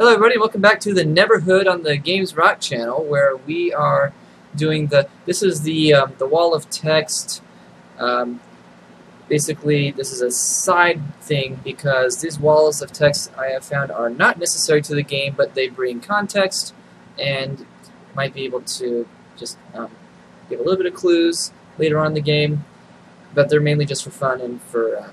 Hello everybody, welcome back to the Neverhood on the Games Rock channel, where we are doing this is the wall of text. Basically, this is a side thing because these walls of text I have found are not necessary to the game, but they bring context and might be able to just give a little bit of clues later on in the game, but they're mainly just for fun and for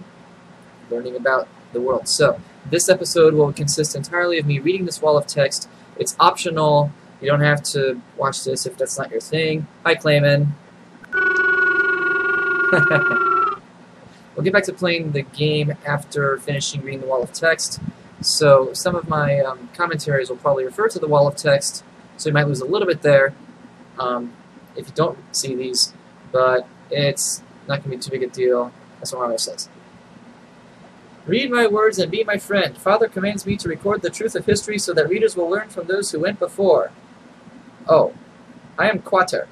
learning about the world. So this episode will consist entirely of me reading this wall of text. It's optional. You don't have to watch this if that's not your thing. Hi, Clayman. We'll get back to playing the game after finishing reading the wall of text. So some of my commentaries will probably refer to the wall of text, so you might lose a little bit there if you don't see these, but it's not going to be too big a deal. That's what Mario says. Read my words and be my friend. Father commands me to record the truth of history so that readers will learn from those who went before. Oh, I am Quater.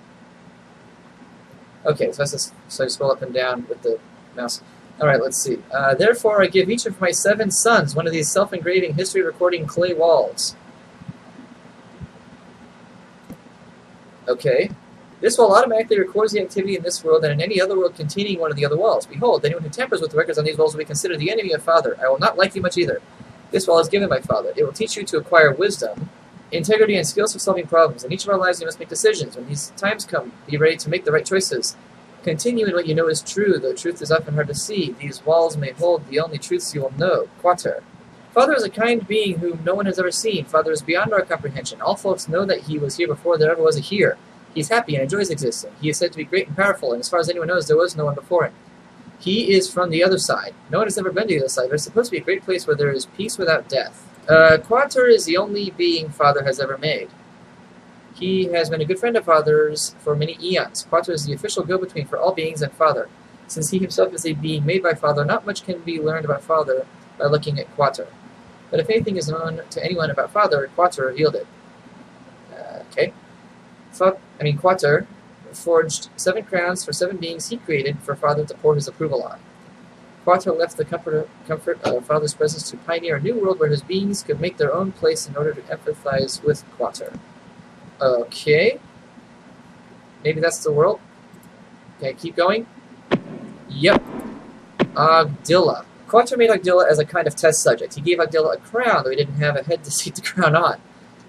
Okay, so I scroll up and down with the mouse. Alright, let's see. Therefore, I give each of my 7 sons one of these self-engraving history-recording clay walls. Okay. This wall automatically records the activity in this world and in any other world containing one of the other walls. Behold, anyone who tampers with the records on these walls will be considered the enemy of Father. I will not like you much either. This wall is given by Father. It will teach you to acquire wisdom, integrity, and skills for solving problems. In each of our lives, we must make decisions. When these times come, be ready to make the right choices. Continue in what you know is true, though truth is often hard to see. These walls may hold the only truths you will know. Quater. Father is a kind being whom no one has ever seen. Father is beyond our comprehension. All folks know that he was here before there ever was a here. He's happy and enjoys existing. He is said to be great and powerful, and as far as anyone knows, there was no one before him. He is from the other side. No one has ever been to the other side, but it's supposed to be a great place where there is peace without death. Quater is the only being Father has ever made. He has been a good friend of Father's for many eons. Quater is the official go-between for all beings and Father. Since he himself is a being made by Father, not much can be learned about Father by looking at Quater. But if anything is known to anyone about Father, Quater revealed it. Okay. Quater forged 7 crowns for 7 beings he created for Father to pour his approval on. Quater left the comfort of Father's presence to pioneer a new world where his beings could make their own place in order to empathize with Quater. Okay. Maybe that's the world. Okay, keep going. Yep. Agdilla. Quater made Agdilla as a kind of test subject. He gave Agdilla a crown, though he didn't have a head to seat the crown on.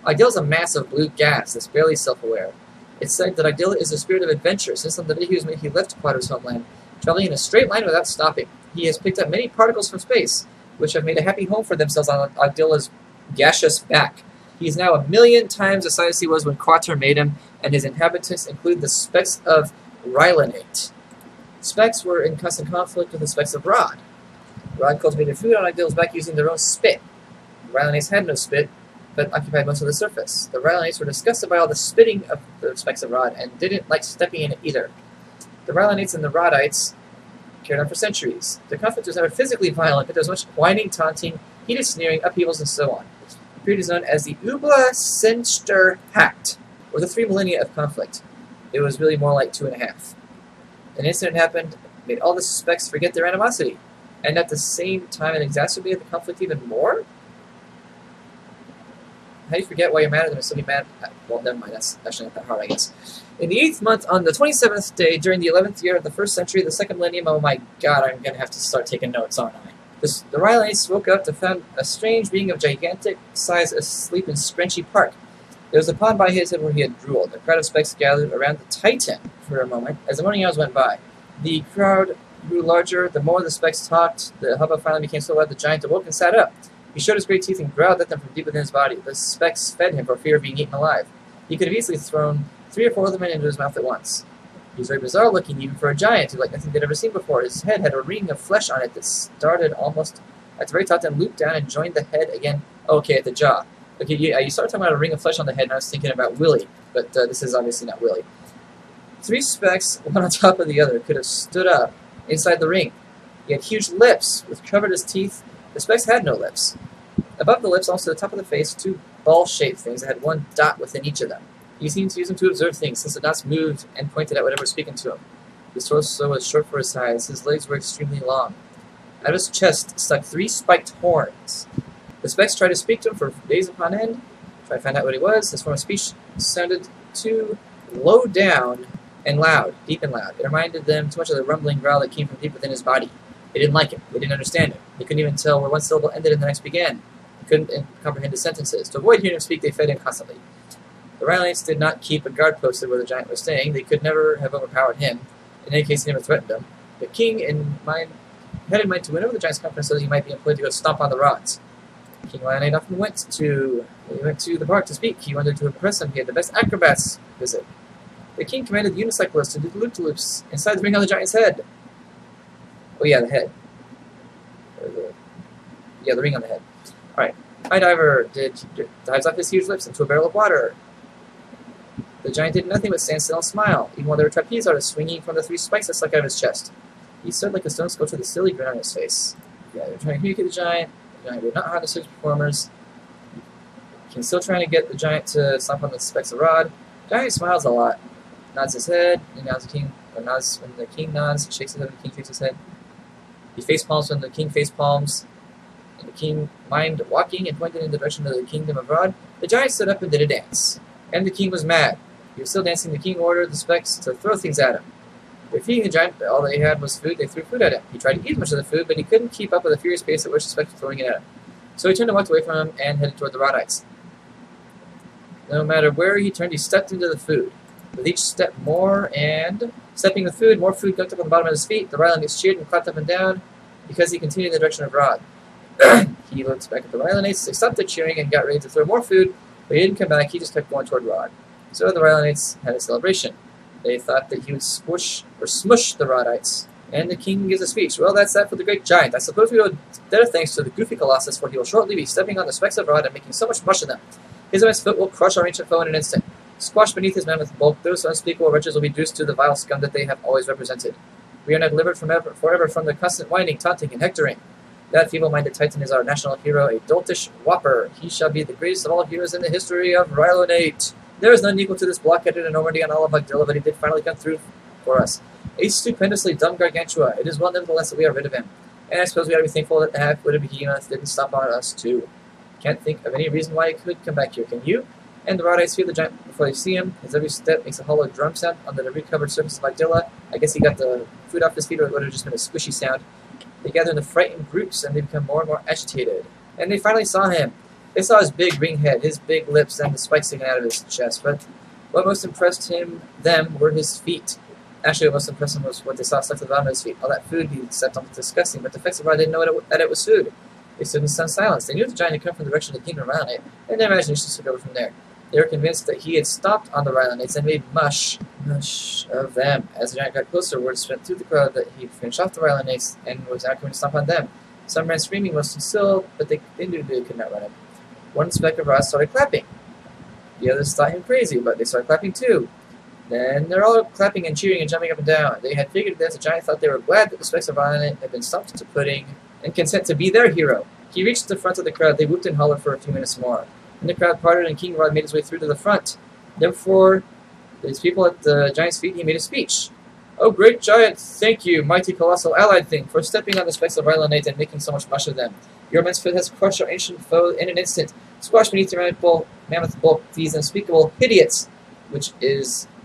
Agdilla is a mass of blue gas that's barely self-aware. It's said that Agdilla is a spirit of adventure. Since on the day he left Quater's homeland, traveling in a straight line without stopping. He has picked up many particles from space, which have made a happy home for themselves on Agdilla's gaseous back. He is now 1,000,000 times the size he was when Quater made him, and his inhabitants include the specks of Rylanate. Specks were in constant conflict with the specks of Rod. Rod cultivated food on Agdilla's back using their own spit. Rylanates had no spit, but occupied most of the surface. The Rylanates were disgusted by all the spitting of the specks of Rod, and didn't like stepping in it either. The Rylanates and the Rodites carried on for centuries. The conflict was never physically violent, but there was much whining, taunting, heated sneering, upheavals, and so on. The period is known as the Ubla Senster Hact, or the 3 millennia of conflict. It was really more like 2.5. An incident happened, made all the specks forget their animosity, and at the same time it exacerbated the conflict even more? How do you forget why you're mad at them and still be mad? Well, never mind, that's actually not that hard, I guess. In the 8th month, on the 27th day, during the 11th year of the 1st century of the 2nd millennium, oh my god, I'm going to have to start taking notes, aren't I? The Rylanates woke up to find a strange being of gigantic size asleep in Screnchy Park. There was a pond by his head where he had drooled. A crowd of specks gathered around the Titan for a moment as the morning hours went by. The crowd grew larger. The more the specks talked, the hubbub finally became so loud the giant awoke and sat up. He showed his great teeth and growled at them from deep within his body. The specks fed him for fear of being eaten alive. He could have easily thrown 3 or 4 other men into his mouth at once. He was very bizarre looking, even for a giant who like nothing they'd ever seen before. His head had a ring of flesh on it that started almost at the very top, then looped down and joined the head again. Okay, at the jaw. Okay, you started talking about a ring of flesh on the head, and I was thinking about Willy, but this is obviously not Willy. 3 specks, one on top of the other, could have stood up inside the ring. He had huge lips, which covered his teeth. The specks had no lips. Above the lips, also the top of the face, 2 ball-shaped things that had 1 dot within each of them. He seemed to use them to observe things, since the dots moved and pointed at whatever was speaking to him. His torso was short for his size. His legs were extremely long. Out of his chest stuck 3 spiked horns. The The Specs tried to speak to him for days upon end, tried to find out what he was. His form of speech sounded too low down and loud, deep and loud. It reminded them too much of the rumbling growl that came from deep within his body. They didn't like it. They didn't understand him. They couldn't even tell where one syllable ended and the next began. They couldn't comprehend his sentences. To avoid hearing him speak, they fed him constantly. The Rylanites did not keep a guard posted where the giant was staying. They could never have overpowered him. In any case, he never threatened them. The king had in mind to win over the giant's confidence so that he might be employed to go stomp on the rods. King Rylonite often went to the park to speak. He wanted to impress him. He had the best acrobats visit. The king commanded the unicyclists to do the loop-to-loops inside the ring on the giant's head. Oh yeah, the head. Yeah, the ring on the head. Alright. High Diver dives off his huge lips into a barrel of water. The giant did nothing but stand still and smile, even while there were trapeze artists swinging from the 3 spikes that stuck out of his chest. He stood like a stone sculpture with a silly grin on his face. Yeah, they were trying to communicate the giant. The giant would not harness his performers. The king's still trying to get the giant to stomp on the spikes of rod. The giant smiles a lot, nods his head, he nods the king, or nods when the king nods, he shakes his head when the king shakes his head. He face palms when the king face palms. And the king mind walking and pointed in the direction of the kingdom of Rod. The giant stood up and did a dance. And the king was mad. He was still dancing. The king ordered the Specs to throw things at him. By feeding the giant, all they had was food. They threw food at him. He tried to eat much of the food, but he couldn't keep up with the furious pace at which the Specs were throwing it at him. So he turned and walked away from him and headed toward the Rodites. No matter where he turned, he stepped into the food. With each step stepping the food, more food gunked up on the bottom of his feet. The Rylanites cheered and clapped up and down because he continued in the direction of Rod. He looked back at the Rylanites. They stopped their cheering and got ready to throw more food, but he didn't come back. He just kept going toward Rod. So the Rylanites had a celebration. They thought that he would smush the Rodites, and the king gives a speech. Well, that's that for the great giant. I suppose we owe better thanks to the goofy Colossus, for he will shortly be stepping on the specks of Rod and making so much mush of them. His immense foot will crush our ancient foe in an instant. Squashed beneath his mammoth bulk, those unspeakable wretches will be reduced to the vile scum that they have always represented. We are now delivered forever from the constant whining, taunting, and hectoring. That feeble-minded Titan is our national hero, a doltish whopper. He shall be the greatest of all heroes in the history of Rylonate. There is none equal to this blockheaded enormity on all of Magdilla, but he did finally come through for us. A stupendously dumb gargantua. It is well nevertheless that we are rid of him. And I suppose we ought to be thankful that the half-witted behemoth didn't stop on us, too. Can't think of any reason why he could come back here, can you? And the Rodites fear the giant before they see him. His every step makes a hollow drum sound on the debris-covered surface of Magdilla. I guess he got the food off his feet, or it would have just been a squishy sound. They gather in the frightened groups, and they become more and more agitated. And they finally saw him. They saw his big ring head, his big lips, and the spikes sticking out of his chest. But what most impressed them were his feet. Actually, what most impressed them was what they saw stuck to the bottom of his feet. All that food he stepped on was disgusting, but the effects of Rod didn't know that it was food. They stood in stunned silence. They knew the giant had come from the direction of the kingdom around it, and their imaginations took over from there. They were convinced that he had stopped on the Rylanites and made mush of them. As the giant got closer, word spread through the crowd that he finished off the Rylanites and was now going to stomp on them. Some ran screaming, most stood still, but they knew they could not run him. One speck of Rod started clapping. The others thought him crazy, but they started clapping too. Then they're all clapping and cheering and jumping up and down. They had figured that the giant thought they were glad that the specks of Rylonite had been stumped to pudding and content to be their hero. He reached the front of the crowd. They whooped and hollered for a few minutes more. Then the crowd parted and King Rod made his way through to the front. Therefore, these people at the giant's feet, he made a speech. "Oh, great giant, thank you, mighty colossal allied thing, for stepping on the specks of Rylonite and making so much mush of them. Your immense foot has crushed our ancient foe in an instant. Squashed beneath your mammoth bulk these unspeakable idiots," which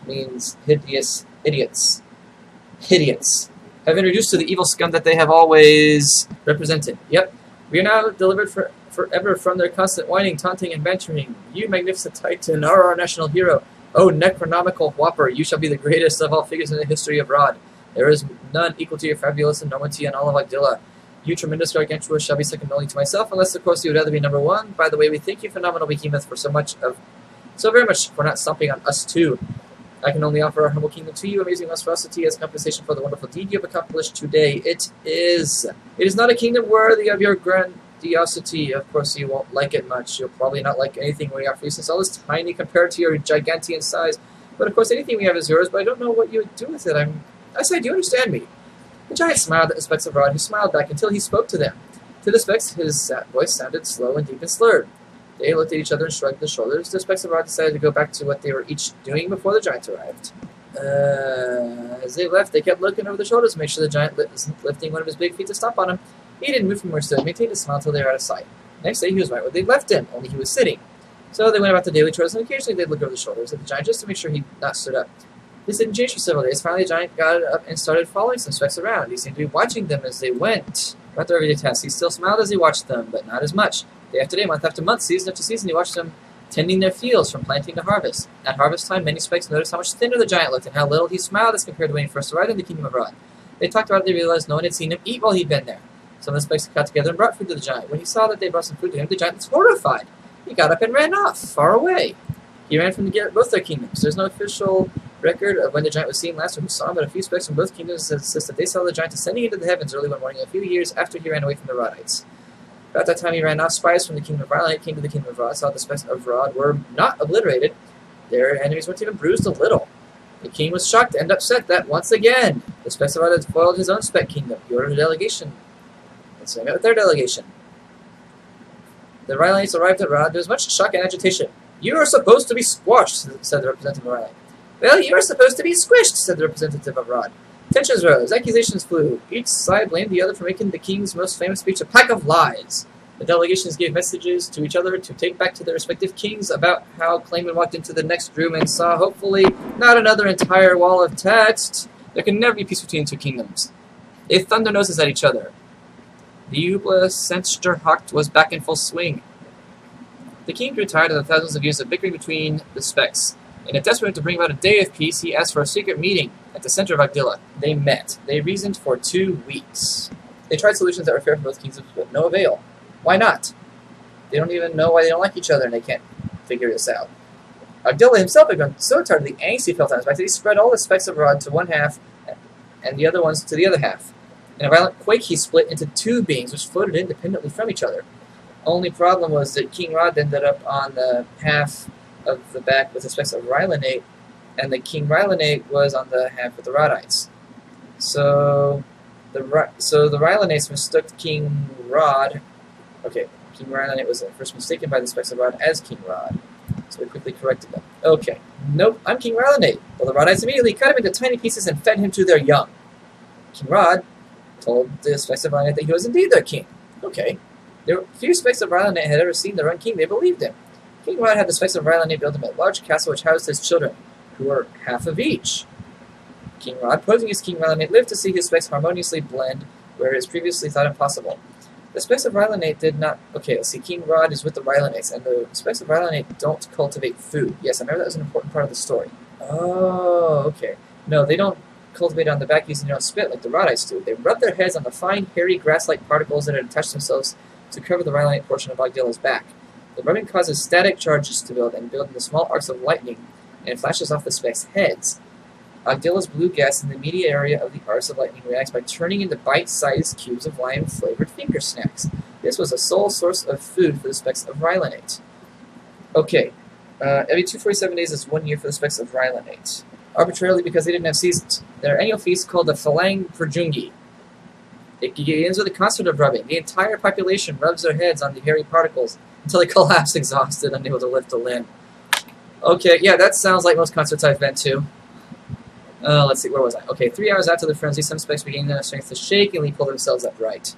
means hideous idiots. Idiots. "Have been reduced to the evil scum that they have always represented." Yep. "We are now delivered forever from their constant whining, taunting, and bantering. You, magnificent Titan, are our national hero. Oh, necronomical whopper, you shall be the greatest of all figures in the history of Rod. There is none equal to your fabulous enormity and all of Agdilla. You, tremendous gargantua, shall be second only to myself, unless, of course, you would rather be number one. By the way, we thank you, phenomenal behemoth, for so very much for not stomping on us, too. I can only offer our humble kingdom to you, amazing monstrosity, as compensation for the wonderful deed you have accomplished today. It is not a kingdom worthy of your grandiosity. Of course, you won't like it much. You'll probably not like anything we offer you, since all is tiny compared to your gigantean size. But of course, anything we have is yours, but I don't know what you would do with it. I say, do you understand me? The giant smiled at the specks of Rod, who smiled back until he spoke to them. To the specks, his voice sounded slow and deep and slurred. They looked at each other and shrugged their shoulders. The specks of Rod decided to go back to what they were each doing before the giant arrived. As they left, they kept looking over their shoulders to make sure the giant wasn't lifting one of his big feet to stomp on him. He didn't move from where he stood, maintained a smile until they were out of sight. Next day he was right where they'd left him, only he was sitting. So they went about the daily chores, and occasionally they'd look over the shoulders at the giant just to make sure he'd not stood up. This didn't change for several days. Finally, the giant got up and started following some specks around. He seemed to be watching them as they went about their everyday tasks. He still smiled as he watched them, but not as much. Day after day, month after month, season after season, he watched them tending their fields from planting to harvest. At harvest time, many specks noticed how much thinner the giant looked and how little he smiled as compared to when he first arrived in the kingdom of Rod. They talked about it. They realized no one had seen him eat while he'd been there. Some of the specks got together and brought food to the giant. When he saw that they brought some food to him, the giant was horrified. He got up and ran off, far away. He ran from both their kingdoms. There's no official record of when the giant was seen last or who saw him, but a few specks from both kingdoms insist that they saw the giant ascending into the heavens early one morning a few years after he ran away from the Rodites. About that time he ran off. Spies from the kingdom of Rod came to the kingdom of Rod, saw the specks of Rod were not obliterated. Their enemies weren't even bruised a little. The king was shocked and upset that, once again, the specks of Rod had foiled his own speck kingdom. He ordered a delegation. And so he met with their delegation. The Rylanites arrived at Rod. There was much shock and agitation. "You are supposed to be squashed," said the representative of Rylite. "Well, you are supposed to be squished," said the representative of Rod. Tensions rose. Accusations flew. Each side blamed the other for making the king's most famous speech a pack of lies. The delegations gave messages to each other to take back to their respective kings about how Clayman walked into the next room and saw, hopefully, not another entire wall of text. There can never be peace between two kingdoms. They thunder noses at each other. The Ubla-Sensterhacht was back in full swing. The king grew tired of the thousands of years of bickering between the specks. In a desperate to bring about a day of peace, he asked for a secret meeting at the center of Agdilla. They met. They reasoned for 2 weeks. They tried solutions that were fair for both kingdoms, but no avail. Why not? They don't even know why they don't like each other, and they can't figure this out. Agdilla himself had grown so tired of the angst he felt on his back that he spread all the specks of Rod to one half and the other ones to the other half. In a violent quake, he split into 2 beings, which floated independently from each other. Only problem was that King Rod ended up on the half of the back with the specks of Rylanate, and the King Rylanate was on the half with the Rodites. So the Rylanates mistook King Rod. Okay, King Rylanate was at first mistaken by the specks of Rod as King Rod, so we quickly corrected them. Okay, nope, I'm King Rylanate. Well, the Rodites immediately cut him into tiny pieces and fed him to their young. King Rod told the specks of Rylanate that he was indeed their king. Okay. There were few specks of Rylanate had ever seen their own king. They believed him. King Rod had the specks of Rylanate build him a large castle which housed his children, who were half of each. King Rod, posing as King Rylanate, lived to see his specks harmoniously blend where it was previously thought impossible. The specks of Rylanate did not... Okay, let's see. King Rod is with the Rylanates, and the specks of Rylanate don't cultivate food. Yes, I remember that was an important part of the story. Oh, okay. No, they don't cultivate on the back using their own spit like the Rodites do. They rub their heads on the fine, hairy, grass-like particles that had attached themselves to cover the Rylanate portion of Agdilla's back. The rubbing causes static charges to build into small arcs of lightning, and flashes off the specks' heads. Agdilla's blue gas in the immediate area of the arcs of lightning reacts by turning into bite-sized cubes of lime-flavored finger snacks. This was a sole source of food for the specks of Rylanate. Okay, every 247 days is 1 year for the specks of Rylanate. Arbitrarily because they didn't have seasons. Their annual feast called the Phalang Perjungi. It begins with a concert of rubbing. The entire population rubs their heads on the hairy particles until they collapse exhausted, unable to lift a limb. Okay, yeah, that sounds like most concerts I've been to. Let's see, where was I? Okay, 3 hours after the frenzy, some specks begin their strength to shakingly pull themselves upright.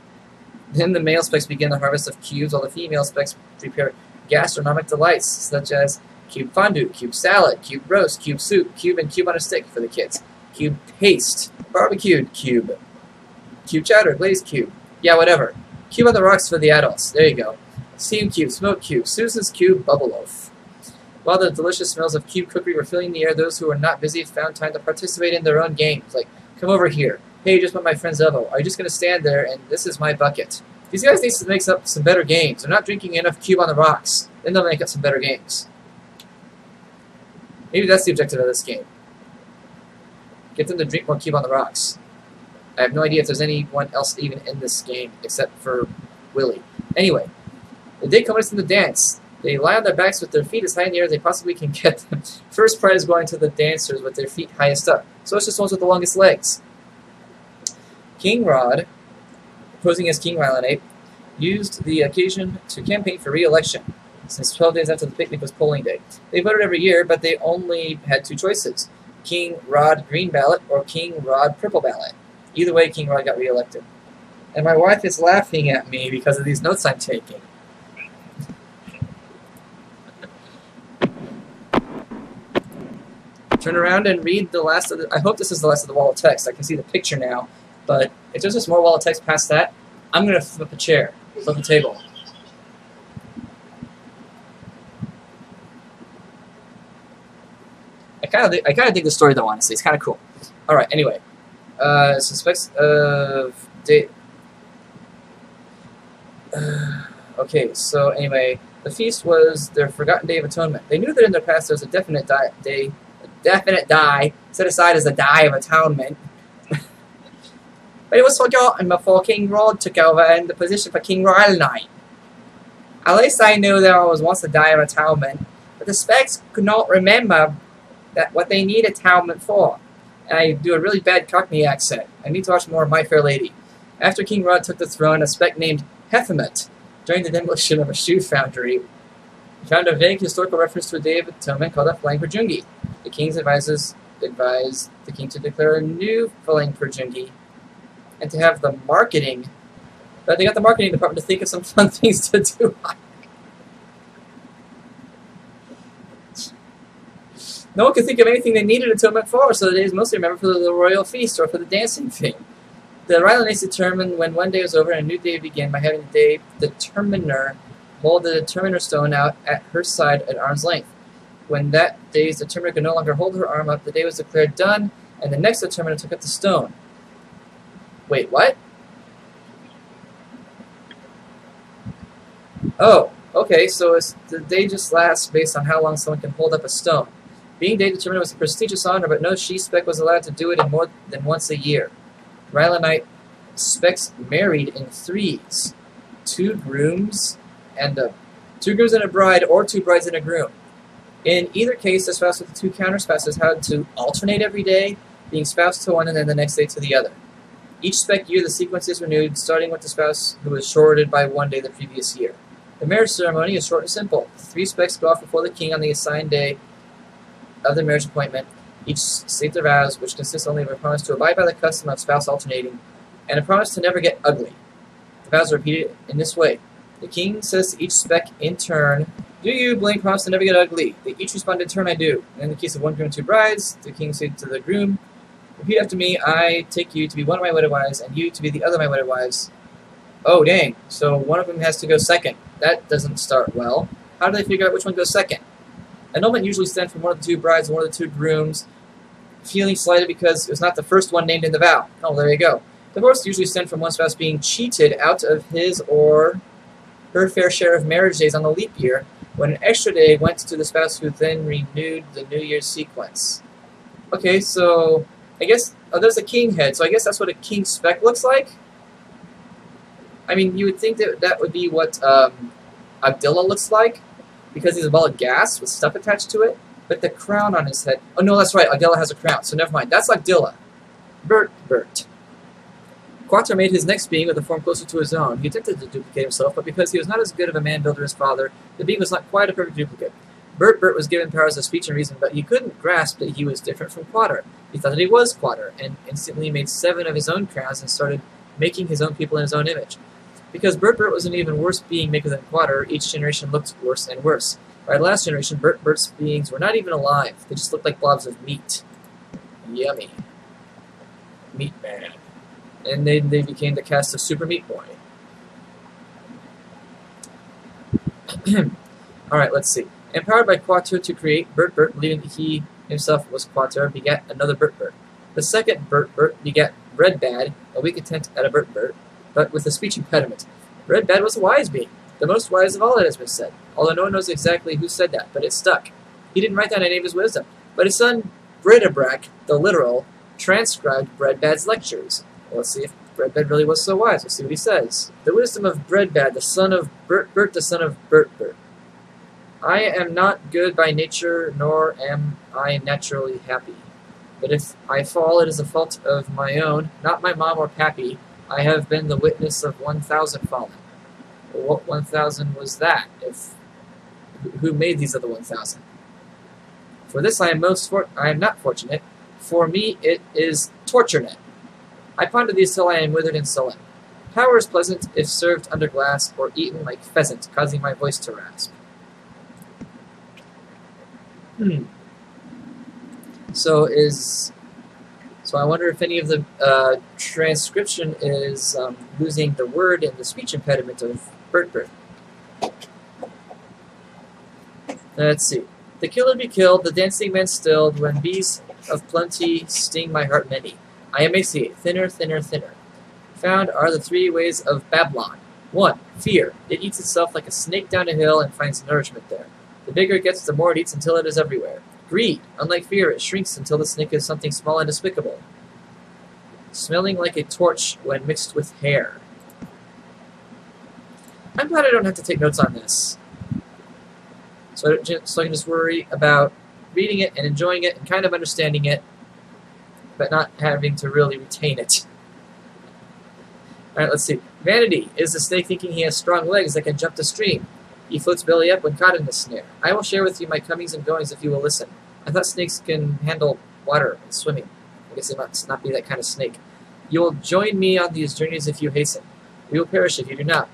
Then the male specks begin the harvest of cubes, while the female specks prepare gastronomic delights, such as cube fondue, cube salad, cube roast, cube soup, cube and cube on a stick for the kids, cube paste, barbecued cube, cube chowder, glazed cube, yeah, whatever. Cube on the rocks for the adults, there you go. Steam cube, smoke cube, Susan's cube, bubble loaf. While the delicious smells of cube cookery were filling the air, those who were not busy found time to participate in their own games, like, come over here, hey, just met my friend's elbow, are you just going to stand there and this is my bucket? These guys need to make up some better games. They're not drinking enough cube on the rocks. Then they'll make up some better games. Maybe that's the objective of this game. Get them to drink more cube on the rocks. I have no idea if there's anyone else even in this game except for Willy. Anyway, the day culminates in the dance. They lie on their backs with their feet as high in the air as they possibly can get them. First prize going to the dancers with their feet highest up. So it's just ones with the longest legs. King Rod, posing as King Rylanate, used the occasion to campaign for re-election, since 12 days after the picnic was polling day. They voted every year, but they only had 2 choices. King Rod Green Ballot or King Rod Purple Ballot. Either way, King Rod got re-elected. And my wife is laughing at me because of these notes I'm taking. turn around and read the last of the... I hope this is the last of the wall of text. I can see the picture now. But if there's just more wall of text past that, I'm going to flip a chair. Flip a table. I kind of dig the story though, honestly. It's kind of cool. Alright, anyway. Suspects of... okay, so anyway... The feast was their forgotten Day of Atonement. They knew that in their past there was a definite die set aside as a Day of Atonement. But it was forgotten before King Rod took over in the position for King Royal Knight. At least I knew there was once a Day of Atonement, but the Specs could not remember what they need atonement for. And I do a really bad Cockney accent. I need to watch more of My Fair Lady. After King Rod took the throne, a Spec named Hethmet, during the demolition of a shoe foundry, he found a vague historical reference to a Day of Atonement called a Flankperjungi. The king's advisors advised the king to declare a new Flankperjungi and to have the marketing. But they got the marketing department to think of some fun things to do. No one could think of anything they needed atonement for, so the day is mostly remembered for the royal feast or for the dancing thing. The Rylanese determined when one day was over and a new day began by having the day determiner hold the determiner stone out at her side at arm's length. When that day's determiner could no longer hold her arm up, the day was declared done, and the next determiner took up the stone. Wait, what? Oh, okay, so the day just lasts based on how long someone can hold up a stone. Being day determiner was a prestigious honor, but no she-spec was allowed to do it in more than once a year. Rylanite Specs married in threes. Two grooms and a bride, or two brides and a groom. In either case, the spouse with the two counter-spouses had to alternate every day, being spouse to one and then the next day to the other. Each spec year, the sequence is renewed, starting with the spouse who was shorted by one day the previous year. The marriage ceremony is short and simple. Three specs go off before the king on the assigned day of the marriage appointment. Each state their vows, which consists only of a promise to abide by the custom of spouse alternating, and a promise to never get ugly. The vows are repeated in this way. The king says to each spec in turn, "Do you blank promise to never get ugly?" They each respond in turn, "I do." And in the case of one groom and two brides, the king said to the groom, "Repeat after me, I take you to be one of my wedded wives, and you to be the other of my wedded wives." Oh, dang. So one of them has to go second. That doesn't start well. How do they figure out which one goes second? Annulment usually stems from one of the two brides and one of the two grooms feeling slighted because it was not the first one named in the vow. Oh, there you go. Divorce usually stems from one spouse being cheated out of his or her fair share of marriage days on the leap year, when an extra day went to the spouse who then renewed the New Year's sequence. Okay, so I guess there's a king head, so I guess that's what a king spec looks like. I mean, you would think that that would be what Abdullah looks like, because he's a ball of gas with stuff attached to it. But the crown on his head... Oh, no, that's right. Abdullah has a crown, so never mind. That's Abdullah. BERTBERT. Quater made his next being with a form closer to his own. He attempted to duplicate himself, but because he was not as good of a man-builder as father, the being was not quite a perfect duplicate. BERTBERT was given powers of speech and reason, but he couldn't grasp that he was different from Quater. He thought that he was Quater, and instantly made 7 of his own crowns and started making his own people in his own image. Because BERTBERT was an even worse being maker than Quater, each generation looked worse and worse. By the last generation, BERTBERT's beings were not even alive. They just looked like blobs of meat. Yummy. Meat Man. And they became the cast of Super Meat Boy. Alright, let's see. Empowered by Quater to create, BERTBERT, believing that he himself was Quater, begat another BERTBERT. The second BERTBERT begat BREDBAD, a weak attempt at a BERTBERT, but with a speech impediment. BREDBAD was a wise being, the most wise of all that has been said, although no one knows exactly who said that, but it stuck. He didn't write down any of his wisdom, but his son BREDBERT, the literal, transcribed BREDBAD's lectures. Well, let's see if BREDBAD really was so wise. Let's see what he says. The wisdom of BREDBAD, the son of BERTBERT, the son of BERTBERT. I am not good by nature, nor am I naturally happy. But if I fall, it is a fault of my own, not my mom or pappy. I have been the witness of 1,000 fallen. Well, what 1,000 was that? Who made these other 1,000? For this I am not fortunate. For me it is torture-net. I ponder these till I am withered and sullen. Power is pleasant if served under glass, or eaten like pheasant, causing my voice to rasp. So I wonder if any of the transcription is losing the word and the speech impediment of BERTBERT. Let's see. The killer be killed, the dancing man stilled, when bees of plenty sting my heart many. I emaciate, thinner, thinner, thinner. Found are the 3 ways of Babylon. 1. Fear. It eats itself like a snake down a hill and finds nourishment there. The bigger it gets, the more it eats until it is everywhere. Greed. Unlike fear, it shrinks until the snake is something small and despicable. Smelling like a torch when mixed with hair. I'm glad I don't have to take notes on this. So I can just worry about reading it and enjoying it and kind of understanding it, but not having to really retain it. Alright, let's see. Vanity is the snake thinking he has strong legs that can jump the stream. He floats belly up when caught in the snare. I will share with you my comings and goings if you will listen. I thought snakes can handle water and swimming. I guess they must not be that kind of snake. You will join me on these journeys if you hasten. We will perish if you do not.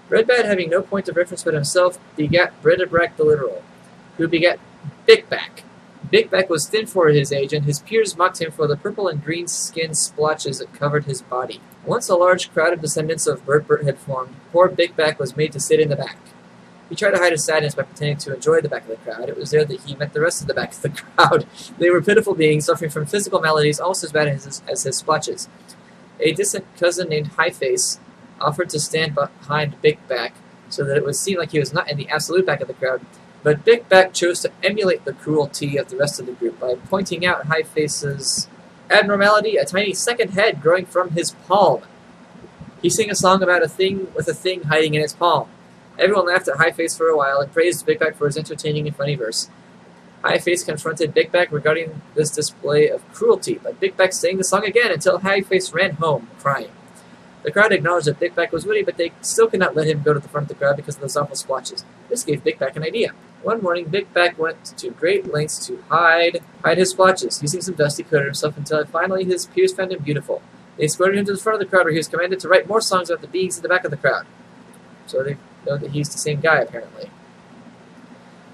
Redbad, having no point of reference but himself, begat BERTBERT the literal, who begat Bigback. Bigback was thin for his age, and his peers mocked him for the purple and green skin splotches that covered his body. Once a large crowd of descendants of BERTBERT had formed, poor Bigback was made to sit in the back. He tried to hide his sadness by pretending to enjoy the back of the crowd. It was there that he met the rest of the back of the crowd. They were pitiful beings, suffering from physical maladies almost as bad as his splotches. A distant cousin named Highface offered to stand behind Bigback so that it would seem like he was not in the absolute back of the crowd, but Bigback chose to emulate the cruelty of the rest of the group by pointing out Highface's abnormality, a tiny second head growing from his palm. He sang a song about a thing with a thing hiding in its palm. Everyone laughed at Highface for a while and praised Bigback for his entertaining and funny verse. Highface confronted Bigback regarding this display of cruelty, but Bigback sang the song again until Highface ran home, crying. The crowd acknowledged that Bigback was witty, but they still could not let him go to the front of the crowd because of those awful splotches. This gave Bigback an idea. One morning, Bigback went to great lengths to hide his splotches. Using some dust, he coated himself until finally his peers found him beautiful. They escorted him to the front of the crowd where he was commanded to write more songs about the beings in the back of the crowd. So they know that he's the same guy, apparently.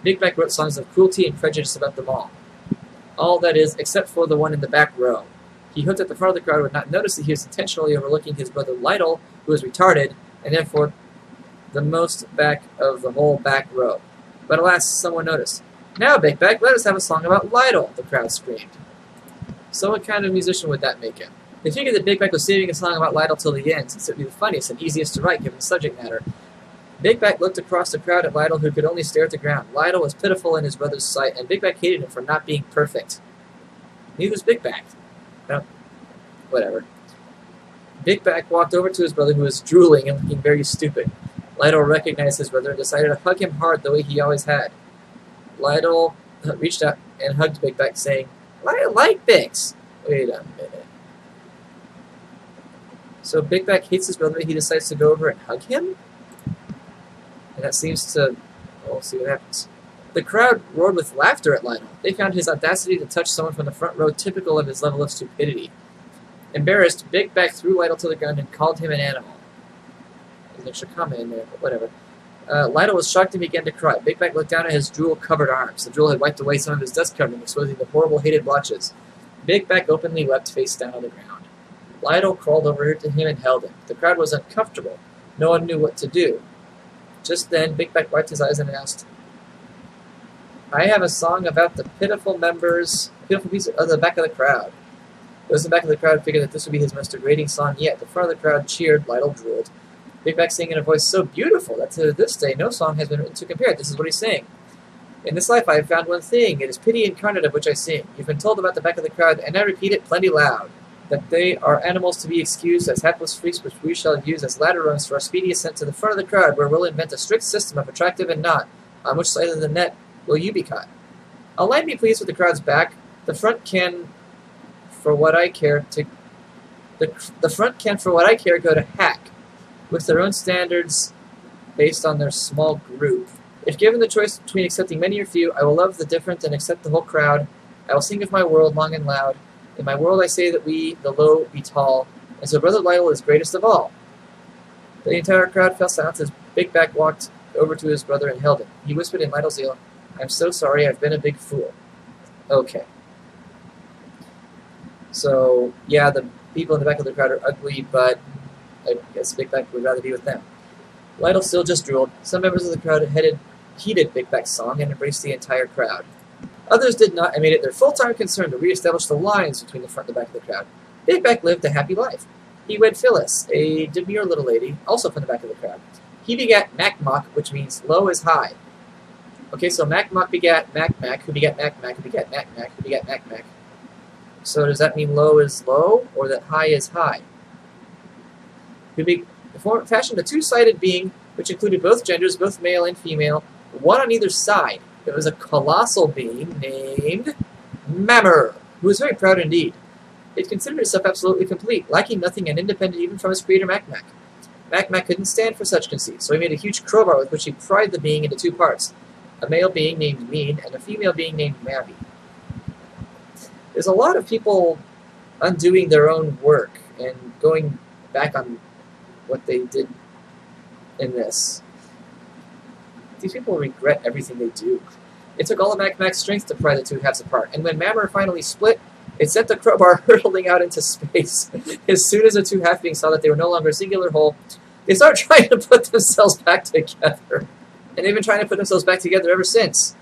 Bigback wrote songs of cruelty and prejudice about them all. All, that is, except for the one in the back row. He hoped that the front of the crowd would not notice that he was intentionally overlooking his brother Lytle, who was retarded, and therefore the most back of the whole back row. But alas, someone noticed. Now, Bigback, let us have a song about Lytle, the crowd screamed. So what kind of musician would that make him? They figured that Bigback was saving a song about Lytle till the end, since it would be the funniest and easiest to write given the subject matter. Bigback looked across the crowd at Lytle, who could only stare at the ground. Lytle was pitiful in his brother's sight, and Bigback hated him for not being perfect. Neither was Bigback. No, whatever. Bigback walked over to his brother, who was drooling and looking very stupid. Lytle recognized his brother and decided to hug him hard the way he always had. Lytle reached out and hugged Bigback, saying, "I like Biggs." Wait a minute. So Bigback hates his brother, he decides to go over and hug him? And that seems to... We'll see what happens. The crowd roared with laughter at Lytle. They found his audacity to touch someone from the front row typical of his level of stupidity. Embarrassed, Bigback threw Lytle to the ground and called him an animal. There's an extra comment in there, but whatever. Lytle was shocked and began to cry. Bigback looked down at his drool-covered arms. The drool had wiped away some of his dust covering, exposing the horrible, hated blotches. Bigback openly wept face down on the ground. Lytle crawled over to him and held him. The crowd was uncomfortable. No one knew what to do. Just then, Bigback wiped his eyes and announced, "I have a song about the pitiful piece of the back of the crowd." Those in the back of the crowd figured that this would be his most degrading song yet. The front of the crowd cheered. Lytle drooled. Bigback sang in a voice so beautiful that to this day no song has been written to compare it. This is what he sang. "In this life I have found one thing. It is pity incarnate of which I sing. You've been told about the back of the crowd, and I repeat it plenty loud. That they are animals to be excused as hapless freaks which we shall use as ladder rungs for our speedy ascent to the front of the crowd, where we'll invent a strict system of attractive and not. On which side of the net will you be caught? I'll line me please with the crowd's back. The front can, for what I care, go to hack, with their own standards based on their small group. If given the choice between accepting many or few, I will love the different and accept the whole crowd. I will sing of my world long and loud. In my world I say that we, the low, be tall, and so Brother Lytle is greatest of all." The entire crowd fell silent as Bigback walked over to his brother and held him. He whispered in Lytle's ear, "I'm so sorry, I've been a big fool." Okay. So, yeah, the people in the back of the crowd are ugly, but I guess Big Back would rather be with them. Lytle still just drooled. Some members of the crowd heeded Big Back's song and embraced the entire crowd. Others did not and made it their full-time concern to re-establish the lines between the front and the back of the crowd. Big Back lived a happy life. He wed Phyllis, a demure little lady, also from the back of the crowd. He begat Mac-Mock, which means low is high. Okay, so Mac-Mock begat Mac-Mac, who begat Mac-Mac, who begat Mac-Mac, who begat Mac-Mac. So does that mean low is low, or that high is high? Who fashioned a two-sided being, which included both genders, both male and female, one on either side. It was a colossal being named Mammer, who was very proud indeed. It considered itself absolutely complete, lacking nothing and independent even from its creator Mac-Mac. Mac-Mac couldn't stand for such conceit, so he made a huge crowbar with which he pried the being into two parts, a male being named Mean and a female being named Mammy. There's a lot of people undoing their own work and going back on what they did in this. These people regret everything they do. It took all of Mac-Mac's strength to pry the two halves apart, and when Mammer finally split, it sent the crowbar hurtling out into space. As soon as the two half-beings saw that they were no longer a singular whole, they started trying to put themselves back together. And they've been trying to put themselves back together ever since.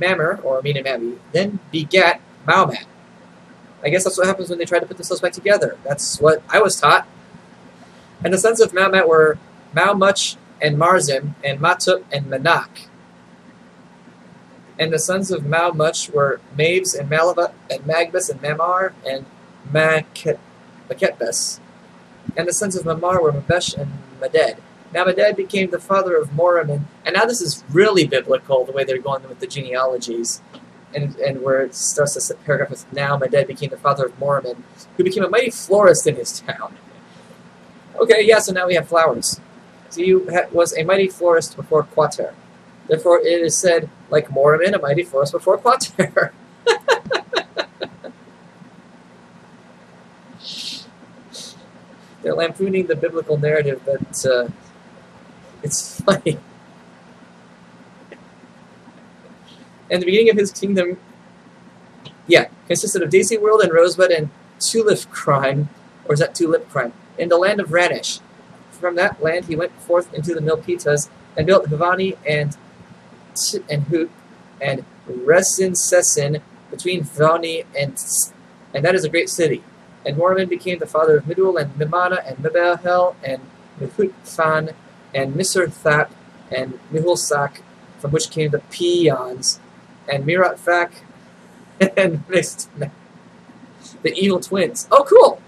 Mammer, or Mean and Mammy, then begat Maumat. I guess that's what happens when they try to put themselves back together. That's what I was taught. And the sons of Maumat were Maumuch and Marzim, and Matup and Manak. And the sons of Maumuch were Mabes and Malavat and Magbus and Mamar and Maketbus. And the sons of Mamar were Mabesh and Maded. Now Maded became the father of Moramin, and now this is really biblical, the way they're going with the genealogies, and where it starts this paragraph with, now Maded became the father of Moramin, who became a mighty florist in his town. Okay, yeah, so now we have flowers. So he was a mighty florist before Quater. Therefore it is said, like Moramin, a mighty florist before Quater. They're lampooning the biblical narrative, but it's funny. And the beginning of his kingdom, consisted of Daisy World and Rosebud and Tulip Crime, or is that Tulip Crime, in the land of Ranish. From that land he went forth into the Milpitas and built Havani and Hoot and Resin between Vani and that is a great city. And Mormon became the father of Midul and Mimana and Mibahel and Mihutfan and Misrthap and Mihulsak, from which came the Peons, and Miratfak and Mixed, the evil twins. Oh, cool!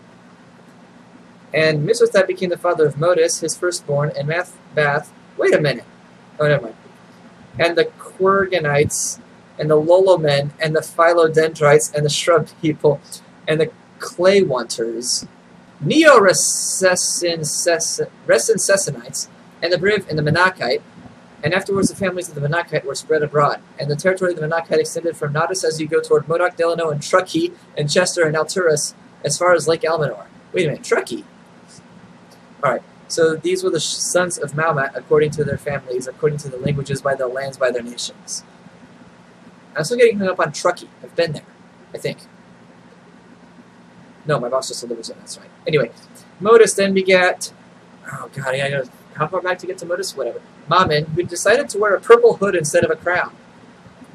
And Misrthap became the father of Modus, his firstborn, and Mathbath. Wait a minute. Oh, never mind. And the Querganites, and the Lolomen, and the Philodendrites, and the Shrub people, and the Klay Wanters, Neo-Resin-Sessonites, and the Briv and the Menachite, and afterwards the families of the Menachite were spread abroad, and the territory of the Menachite extended from Nodus as you go toward Modoc, Delano, and Truckee, and Chester, and Alturas, as far as Lake Almanor. Wait a minute, Truckee? Alright, so these were the sons of Maumat according to their families, according to the languages, by their lands, by their nations. I'm still getting hung up on Truckee. I've been there, I think. No, my boss just delivers it, that's right. Anyway, Modus then begat, oh god, I gotta, how far back to get to Modus? Whatever. Mamin, who decided to wear a purple hood instead of a crown.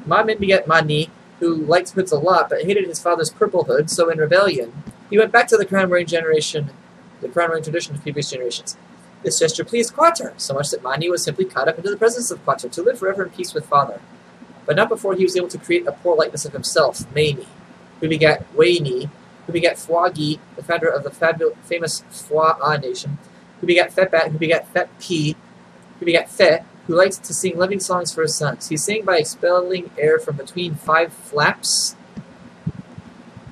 Mamin begat Mani, who liked hoods a lot, but hated his father's purple hood, so in rebellion, he went back to the crown-wearing tradition of previous generations. This gesture pleased Quater, so much that Mani was simply caught up into the presence of Quater to live forever in peace with father. But not before he was able to create a poor likeness of himself, Maini, who begat Waini, who begat Fwagi, the founder of the famous Fwa nation, who begat Fetbat, who begat Fet-P, who begat Fet, who liked to sing loving songs for his sons. He sang by expelling air from between 5 flaps.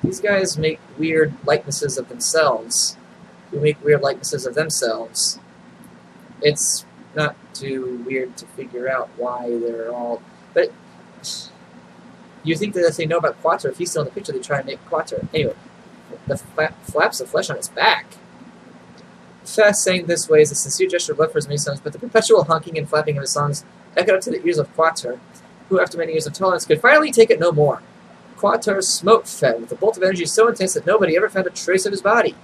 These guys make weird likenesses of themselves, who make weird likenesses of themselves. It's not too weird to figure out why they're all... But you think that if they know about Quater, if he's still in the picture, they try and make Quater. Anyway, the flaps of flesh on his back. Fess sang this way as a sincere gesture of love for his many sons, but the perpetual honking and flapping of his songs echoed up to the ears of Quater, who, after many years of tolerance, could finally take it no more. Quatar smote Fett with a bolt of energy so intense that nobody ever found a trace of his body.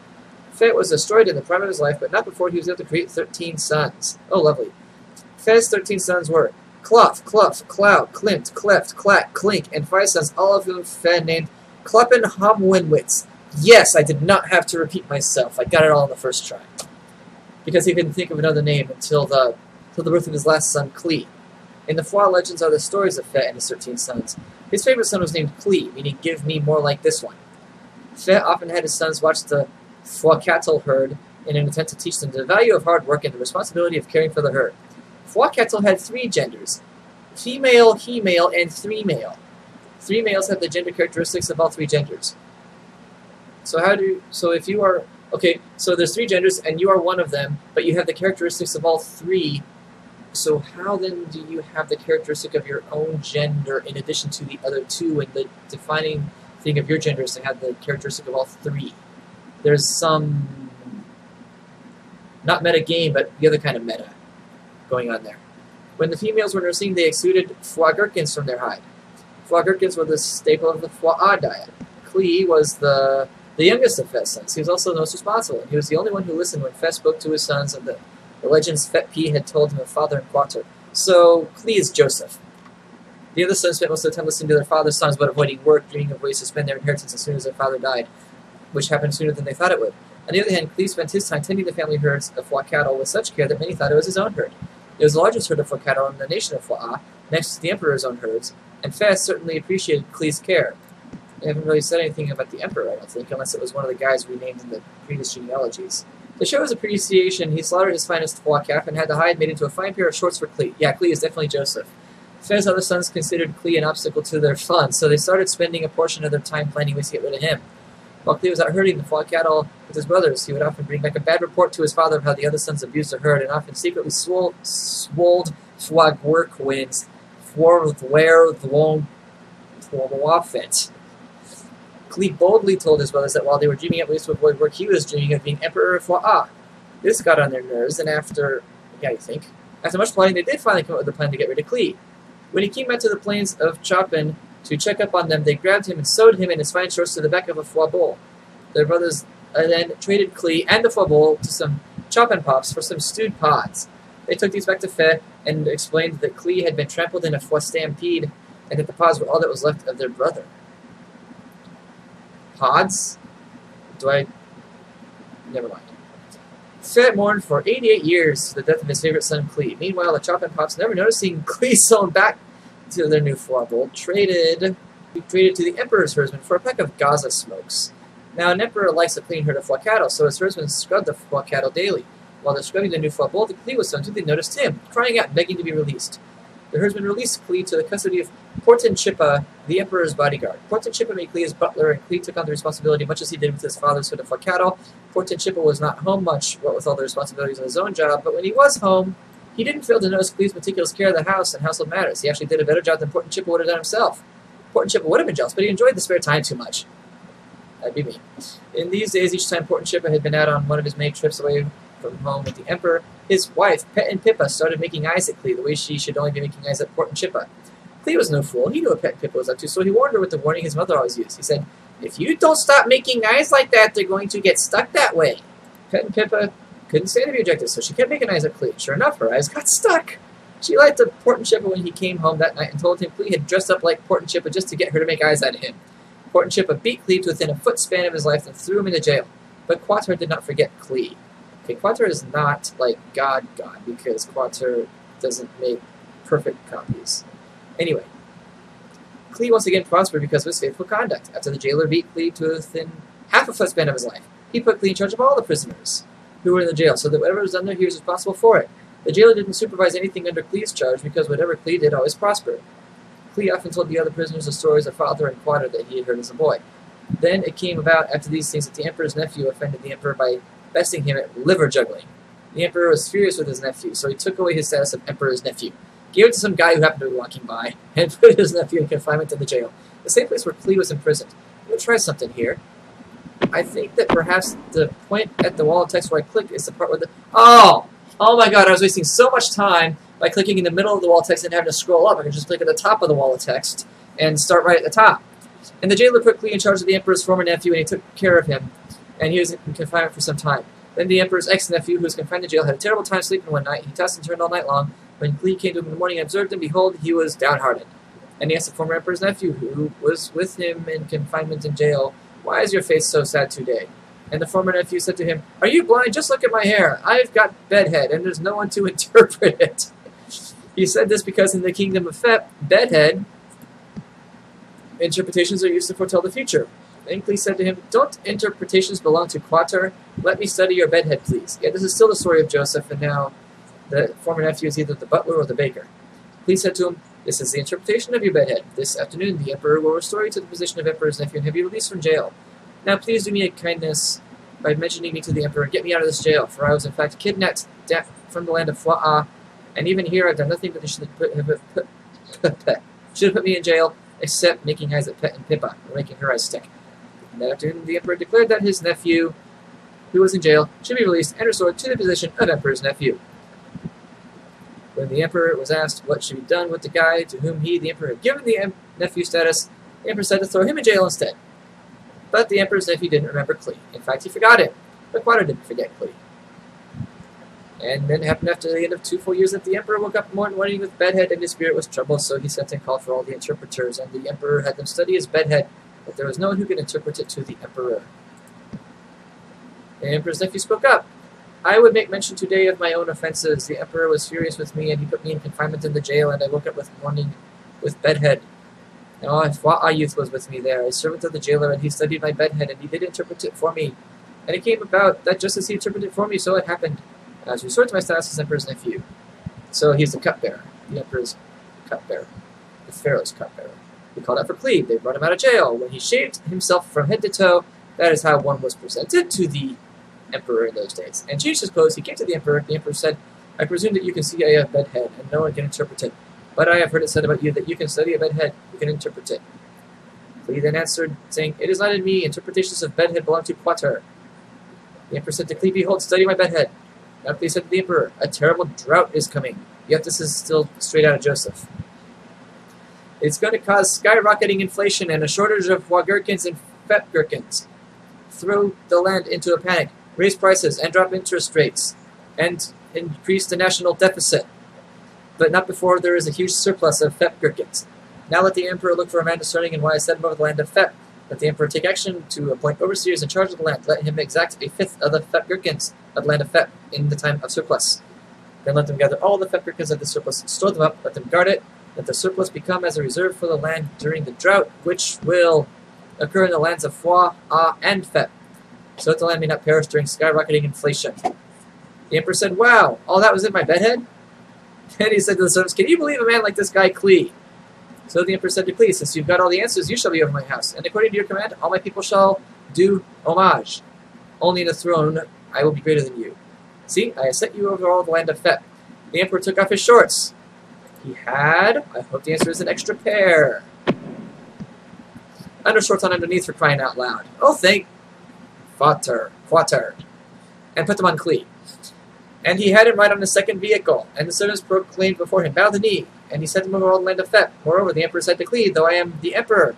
Fett was destroyed in the prime of his life, but not before he was able to create 13 sons. Oh, lovely. Fett's 13 sons were Cluff, Cloud, Klimt, Cleft, Clack, Clink, and 5 sons, all of whom Fett named Kloppen Homwinwitz. Yes, I did not have to repeat myself. I got it all in the first try. Because he couldn't think of another name until the birth of his last son, Klay. In the Foie legends are the stories of Fett and his 13 sons. His favorite son was named Klay, meaning give me more like this one. Fett often had his sons watch the Foie cattle herd in an attempt to teach them the value of hard work and the responsibility of caring for the herd. Foie cattle had 3 genders: female, he-male, and 3 male. 3 males have the gender characteristics of all 3 genders. So if you are, okay, so there's 3 genders and you are one of them, but you have the characteristics of all 3. So how then do you have the characteristic of your own gender in addition to the other 2, and the defining thing of your gender is to have the characteristic of all 3? There's some, not meta game, but the other kind of meta going on there. When the females were nursing, they exuded foie gherkins from their hide. Foie gherkins were the staple of the foie diet. Klay was the youngest of Fett's sons. He was also the most responsible, and he was the only one who listened when Fett spoke to his sons, and the legends Fett P had told him of father and Quatar. So Klay is Joseph. The other sons spent most of the time listening to their father's songs, but avoiding work, dreaming of ways to spend their inheritance as soon as their father died, which happened sooner than they thought it would. On the other hand, Klay spent his time tending the family herds of foie cattle with such care that many thought it was his own herd. It was the largest herd of foie cattle in the nation of Foie, next to the Emperor's own herds, and Fett certainly appreciated Klay's care. They haven't really said anything about the Emperor, I don't think, unless it was one of the guys we named in the previous genealogies. To show his appreciation, he slaughtered his finest foie calf and had the hide made into a fine pair of shorts for Klay. Yeah, Klay is definitely Joseph. Fett's other sons considered Klay an obstacle to their fun, so they started spending a portion of their time planning ways to get rid of him. While Klay was out herding the foie cattle with his brothers, he would often bring back a bad report to his father of how the other sons abused the herd, and often secretly swolled foie gherkins for where the long fit. Klay boldly told his brothers that while they were dreaming up ways to avoid work, he was dreaming of being Emperor of Foie. This got on their nerves, and after much plotting, they did finally come up with a plan to get rid of Klay. When he came back to the plains of Chopin to check up on them, they grabbed him and sewed him in his fine shorts to the back of a foie bowl. Their brothers then traded Klay and the foie bowl to some Chopin pops for some stewed pods. They took these back to Fett and explained that Klay had been trampled in a foie stampede, and that the pods were all that was left of their brother. Pods? Never mind. Fett mourned for 88 years the death of his favorite son, Klay. Meanwhile, the Chopin Pops, never noticing Klay sewn back to their new foie bowl, traded to the Emperor's herdsman for a pack of Gaza smokes. Now, an Emperor likes a clean herd of foie cattle, so his herdsmen scrubbed the foie cattle daily. While they're scrubbing the new foie bowl, the Klay was sewn to, they noticed him, crying out, begging to be released. The herdsman released Klay to the custody of Portinchippa, the Emperor's bodyguard. Portinchippa made Klay his butler, and Klay took on the responsibility much as he did with his father's herd of foie cattle. Portinchippa was not home much, what with all the responsibilities of his own job, but when he was home, he didn't fail to notice Klay's meticulous care of the house and household matters. He actually did a better job than Portinchippa would have done himself. Portinchippa would have been jealous, but he enjoyed the spare time too much. That'd be me. In these days, each time Portinchippa had been out on one of his many trips away from home with the Emperor, his wife, Pet and Pippa, started making eyes at Klay the way she should only be making eyes at Portinchippa. Klay was no fool. He knew what Pet and Pippa was up to, so he warned her with the warning his mother always used. He said, "If you don't stop making eyes like that, they're going to get stuck that way." Pet and Pippa couldn't stand to be rejected, so she kept making eyes at Klay. Sure enough, her eyes got stuck. She lied to Portinchippa when he came home that night and told him Klay had dressed up like Portinchippa just to get her to make eyes at him. Portinchippa beat Klay to within a foot span of his life and threw him into jail. But Quatar did not forget Klay. Okay, Quatar is not like God, because Quatar doesn't make perfect copies. Anyway, Klay once again prospered because of his faithful conduct. After the jailer beat Klay to within half a foot span of his life, he put Klay in charge of all the prisoners who were in the jail, so that whatever was done there, he was responsible for it. The jailer didn't supervise anything under Klay's charge because whatever Klay did always prospered. Klay often told the other prisoners the stories of father and Quatar that he had heard as a boy. Then it came about after these things that the Emperor's nephew offended the Emperor by besting him at liver juggling. The Emperor was furious with his nephew, so he took away his status of Emperor's nephew, gave it to some guy who happened to be walking by, and put his nephew in confinement in the jail, the same place where Klay was imprisoned. I'm going to try something here. I think that perhaps the point at the wall of text where I click is the part where the... Oh my god, I was wasting so much time by clicking in the middle of the wall of text and having to scroll up. I can just click at the top of the wall of text and start right at the top. And the jailer put Klay in charge of the emperor's former nephew, and he took care of him, and he was in confinement for some time. Then the emperor's ex-nephew, who was confined in jail, had a terrible time sleeping one night. He tossed and turned all night long. When Klay came to him in the morning and observed him, behold, he was downhearted. And he asked the former emperor's nephew, who was with him in confinement in jail, "Why is your face so sad today?" And the former nephew said to him, "Are you blind? Just look at my hair. I've got bedhead, and there's no one to interpret it." He said this because in the kingdom of bedhead, interpretations are used to foretell the future. And Klay said to him, "Don't interpretations belong to Quater? Let me study your bedhead, please." Yeah, this is still the story of Joseph, and now the former nephew is either the butler or the baker. Klay said to him, "This is the interpretation of your bedhead. This afternoon the emperor will restore you to the position of emperor's nephew and have you released from jail. Now please do me a kindness by mentioning me to the emperor and get me out of this jail, for I was in fact kidnapped from the land of Fua'a, and even here I've done nothing but they should have put me in jail, except making eyes at Pet and Pippa, or making her eyes stick." And that afternoon the emperor declared that his nephew, who was in jail, should be released and restored to the position of emperor's nephew. When the emperor was asked what should be done with the guy to whom he, the emperor, had given the nephew status, the emperor said to throw him in jail instead. But the emperor's nephew didn't remember Klay. In fact, he forgot him. But Quater didn't forget Klay. And then it happened after the end of 2 full years that the emperor woke up one morning with bedhead, and his spirit was troubled, so he sent and called for all the interpreters, and the emperor had them study his bedhead, but there was no one who could interpret it to the emperor. The emperor's nephew spoke up. "I would make mention today of my own offenses. The emperor was furious with me, and he put me in confinement in the jail, and I woke up with morning with bedhead. Now, a Fua'a youth was with me there, a servant of the jailer, and he studied my bedhead, and he did interpret it for me. And it came about that just as he interpreted it for me, so it happened. And I was restored to my status as emperor's nephew." So he's the cupbearer, the emperor's cupbearer, the pharaoh's cupbearer. He called out for Klay. They brought him out of jail. When he shaved himself from head to toe, that is how one was presented to the emperor in those days, and changed his clothes. He came to the emperor. The emperor said, "I presume that you can see I have bedhead, and no one can interpret it. But I have heard it said about you that you can study a bedhead, you can interpret it." Klay then answered, saying, "It is not in me. Interpretations of bedhead belong to Quater." The emperor said to Klay, "Behold, study my bedhead." Now Klay said to the emperor, "A terrible drought is coming." Yet this is still straight out of Joseph. "It's going to cause skyrocketing inflation and a shortage of wagherkins and fat gherkins. Throw the land into a panic, raise prices, and drop interest rates, and increase the national deficit. But not before there is a huge surplus of fat gherkins. Now let the emperor look for a man discerning in why I set him over the land of Fep. Let the emperor take action to appoint overseers in charge of the land. Let him exact a fifth of the Fep gherkins of the land of Fep in the time of surplus. Then let them gather all the Fep gherkins of the surplus and store them up. Let them guard it. Let the surplus become as a reserve for the land during the drought, which will occur in the lands of Fua, Ah, and Fep, so that the land may not perish during skyrocketing inflation." The emperor said, "Wow, all that was in my bedhead?" And he said to the servants, "Can you believe a man like this guy Klay?" So the emperor said to Klay, "Since you've got all the answers, you shall be over my house, and according to your command, all my people shall do homage. Only in the throne I will be greater than you. See, I have set you over all the land of Fep." The emperor took off his shorts. He had, I hope the answer is, an extra pair. Undershorts on underneath for crying out loud. Oh, thank Quater. And put them on Klay. And he had him ride on the second vehicle, and the servants proclaimed before him, "Bow the knee." And he set him over all the land of Fep. Moreover, the emperor said to Klay, "Though I am the emperor,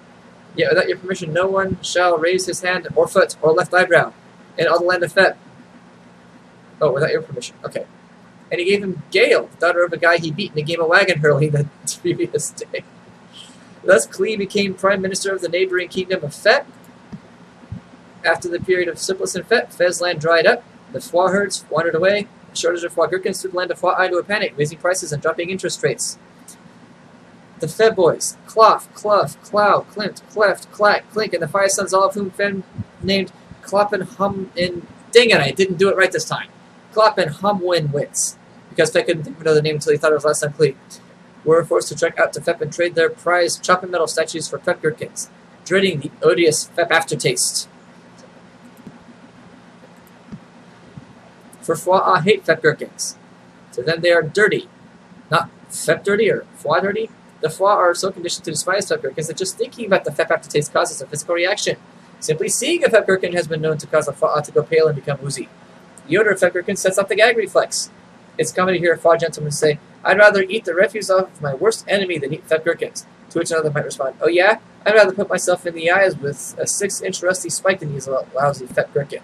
yet without your permission no one shall raise his hand or foot or left eyebrow in all the land of Fep." Oh, without your permission. Okay. And he gave him Gail, the daughter of a guy he beat in a game of wagon hurling the previous day. Thus Klay became prime minister of the neighboring kingdom of Fep. After the period of surplus in Fep, Fez land dried up, the Fua herds wandered away, the shortage of Fua gherkins threw the land of Fua into a panic, raising prices and dropping interest rates. The Feb boys, Clough, Clough, Clow, Clint, Cleft, Clack, Clink, and the 5 sons, all of whom Fen named Clop and Hum in... Dang it, I didn't do it right this time. Clop and Humwinwits, because Fep couldn't think of another name until he thought it was last time Klay, were forced to trek out to Fep and trade their prized chopping metal statues for Fep gherkins, dreading the odious Fep aftertaste. For Fua hate Fep gherkins. To them they are dirty. Not Fep dirty or Fua dirty. The Fua are so conditioned to despise Fep gherkins that just thinking about the Fep aftertaste causes a physical reaction. Simply seeing a Fep gherkin has been known to cause a Fua to go pale and become woozy. The odor of Fep gherkins sets off the gag reflex. It's common to hear Fua gentlemen say, "I'd rather eat the refuse of my worst enemy than eat Fep gherkins." To which another might respond, "Oh yeah? I'd rather put myself in the eyes with a 6-inch rusty spike than use a lousy fat gherkin.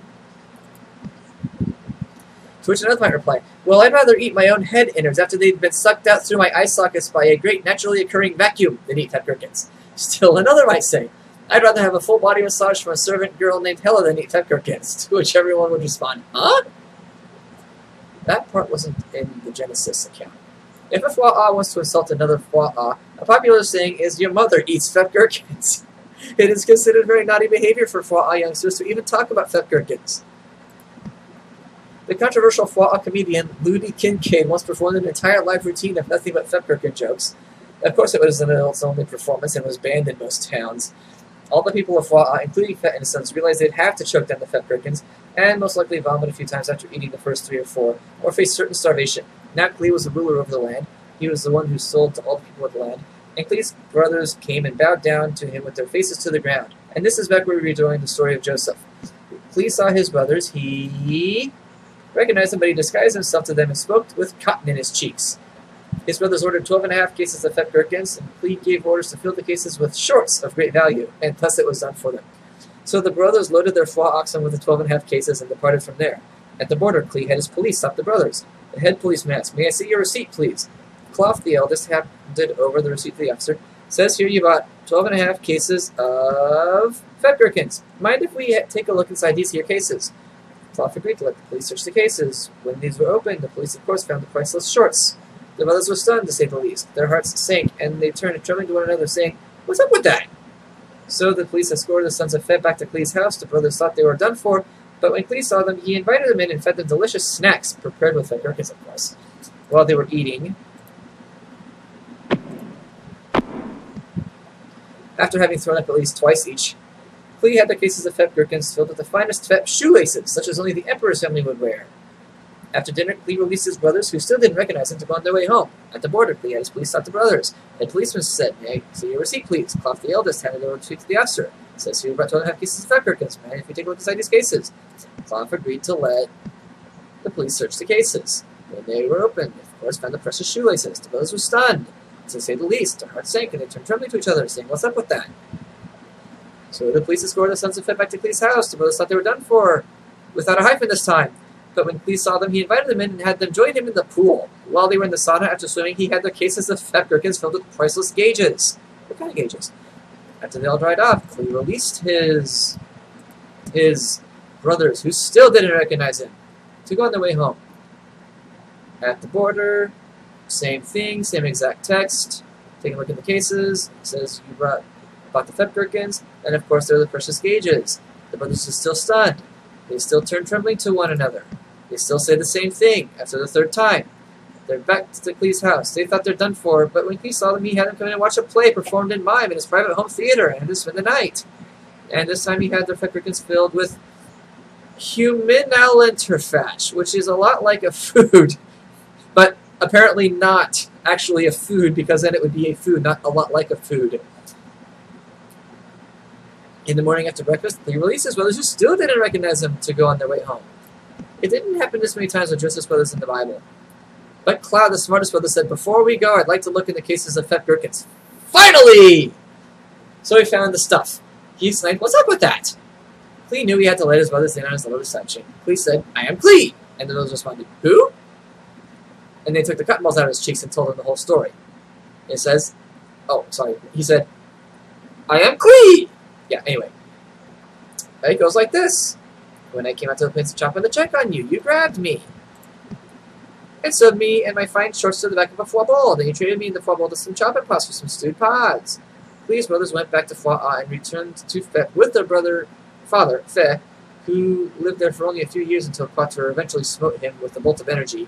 To which another might reply, well, I'd rather eat my own head innards after they'd been sucked out through my eye sockets by a great naturally occurring vacuum than eat fat gherkins. Still another might say, I'd rather have a full body massage from a servant girl named Hella than eat fat gherkins. To which everyone would respond, huh? That part wasn't in the Genesis account. If a foie wants to insult another foie, a popular saying is, your mother eats fat gherkins. It is considered very naughty behavior for foie youngsters to even talk about fat gherkins. The controversial foie comedian Ludi Kincaid once performed an entire live routine of nothing but fat gherkin jokes. Of course, it was an adults-only performance and was banned in most towns. All the people of foie, including fat innocents, realized they'd have to choke down the fat gherkins, and most likely vomit a few times after eating the first 3 or 4, or face certain starvation. Now Klay was the ruler of the land. He was the one who sold to all the people of the land. And Klay's brothers came and bowed down to him with their faces to the ground. And this is back where we rejoin the story of Joseph. Klay saw his brothers. He recognized them, but he disguised himself to them and spoke with cotton in his cheeks. His brothers ordered 12.5 cases of fat gherkins, and Klay gave orders to fill the cases with shorts of great value, and thus it was done for them. So the brothers loaded their foie oxen with the 12.5 cases and departed from there. At the border, Klay had his police stop the brothers. The head policeman asked, may I see your receipt, please? Cloth, the eldest, handed over the receipt to the officer. Says here you bought 12.5 cases of fat gherkins. Mind if we take a look inside these here cases? Cloth agreed to let the police search the cases. When these were opened, the police, of course, found the priceless shorts. The brothers were stunned, to say the least. Their hearts sank, and they turned trembling to one another, saying, what's up with that? So the police escorted the sons of Fed back to Klay's house. The brothers thought they were done for, but when Klay saw them, he invited them in and fed them delicious snacks, prepared with fat gherkins, of course. While they were eating, after having thrown up at least twice each, Klay had their cases of fat gherkins filled with the finest fat shoelaces, such as only the emperor's family would wear. After dinner, Klay released his brothers, who still didn't recognize him, to go on their way home. At the border, Klay had his police stop the brothers. The policeman said, may I see your receipt, please? Cloth, the eldest, handed over the receipt to the officer. Says here you brought 12.5 cases of fat gherkins. Man, if you take a look inside these cases. Cloth agreed to let the police search the cases. When they were opened, they, of course, found the precious shoelaces. The brothers were stunned, to say the least. Their hearts sank, and they turned trembling to each other, saying, what's up with that? So the police escorted the sons of Fed back to Klay's house. The brothers thought they were done for, without a hyphen this time. But when Klay saw them, he invited them in and had them join him in the pool. While they were in the sauna after swimming, he had their cases of fat gherkins filled with priceless gauges. What kind of gauges? After they all dried off, Klay released his brothers, who still didn't recognize him, to go on their way home. At the border, same thing, same exact text. Taking a look at the cases, it says you bought the fat gherkins, and of course there are the precious gauges. The brothers are still stunned. They still turn trembling to one another. They still say the same thing after the 3rd time. They're back to Klay's house. They thought they're done for, but when Klay saw them, he had them come in and watch a play performed in mime in his private home theater and to spend the night. And this time he had their fat gherkins filled with huminalinterfash, which is a lot like a food, but apparently not actually a food, because then it would be a food, not a lot like a food. In the morning after breakfast, he released his brothers, who still didn't recognize him, to go on their way home. It didn't happen this many times with Joseph's brothers in the Bible. But Cloud, the smartest brother, said, before we go, I'd like to look in the cases of fat gherkins. Finally! So he found the stuff. He exclaimed, what's up with that? Klay knew he had to let his brothers in on his little deception. Klay said, I am Klay! And the brothers responded, who? And they took the cotton balls out of his cheeks and told him the whole story. It says, oh, sorry, he said, I am Klay! Yeah, anyway. It goes like this. When I came out to the place to chop on the check on you, you grabbed me. And sewed me and my fine shorts to the back of a foie bowl. Then you traded me in the foie bowl to some chopping pots for some stewed pods. Klay's brothers went back to Foie and returned to Fe with their father, Fe, who lived there for only a few years until Quater eventually smote him with a bolt of energy.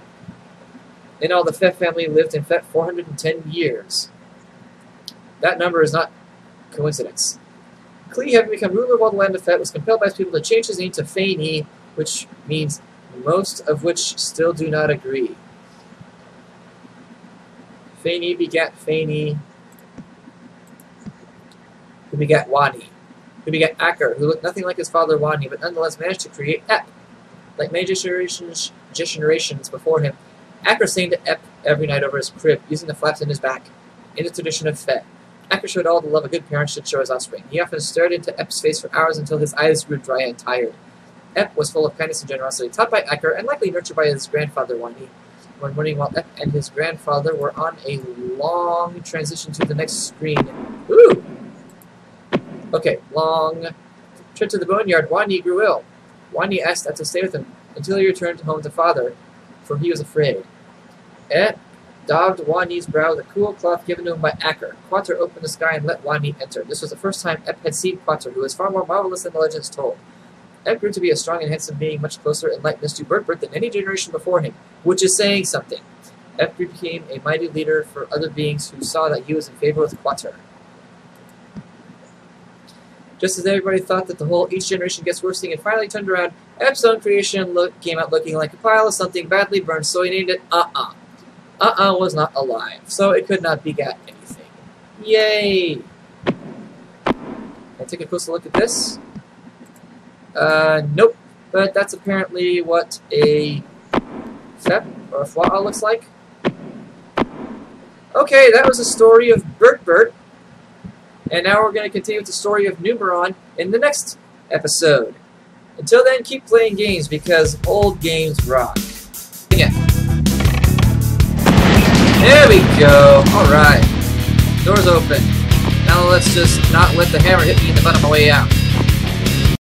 In all, the Fe family lived in Fe 410 years. That number is not coincidence. Klay, having become ruler of all the land of Fet, was compelled by his people to change his name to Fani, which means most of which still do not agree. Fani begat Fani, who begat Wani, who begat Aker, who looked nothing like his father Wani, but nonetheless managed to create Ep. Like many generations before him, Aker sang to Ep every night over his crib, using the flaps in his back, in the tradition of Fe. Acker showed all the love a good parent should show his offspring. He often stared into Ep's face for hours until his eyes grew dry and tired. Ep was full of kindness and generosity, taught by Acker and likely nurtured by his grandfather one morning while Ep and his grandfather were on a long transition to the next screen. Ooh! Okay, long trip to the boneyard. Wani grew ill. Wani asked Ep to stay with him until he returned home to father, for he was afraid. Ep daubed Wani's brow with a cool cloth given to him by Acker. Quattro opened the sky and let Wani enter. This was the first time Ep had seen Quattro, who was far more marvelous than the legends told. Ep grew to be a strong and handsome being, much closer in likeness to BERTBERT than any generation before him, which is saying something. Ep became a mighty leader for other beings who saw that he was in favor with Quattro. Just as everybody thought that each generation gets worse thing and finally turned around, Ep's own creation came out looking like a pile of something badly burned, so he named it Uh-Uh. Uh-Uh was not alive, so it could not beget anything. Yay! I'll take a closer look at this. Nope. But that's apparently what a Fep or a Fla'a looks like. Okay, that was the story of BERTBERT. And now we're going to continue with the story of Numeron in the next episode. Until then, keep playing games because old games rock. Again. There we go. Alright. Door's open. Now let's just not let the hammer hit me in the butt on my way out.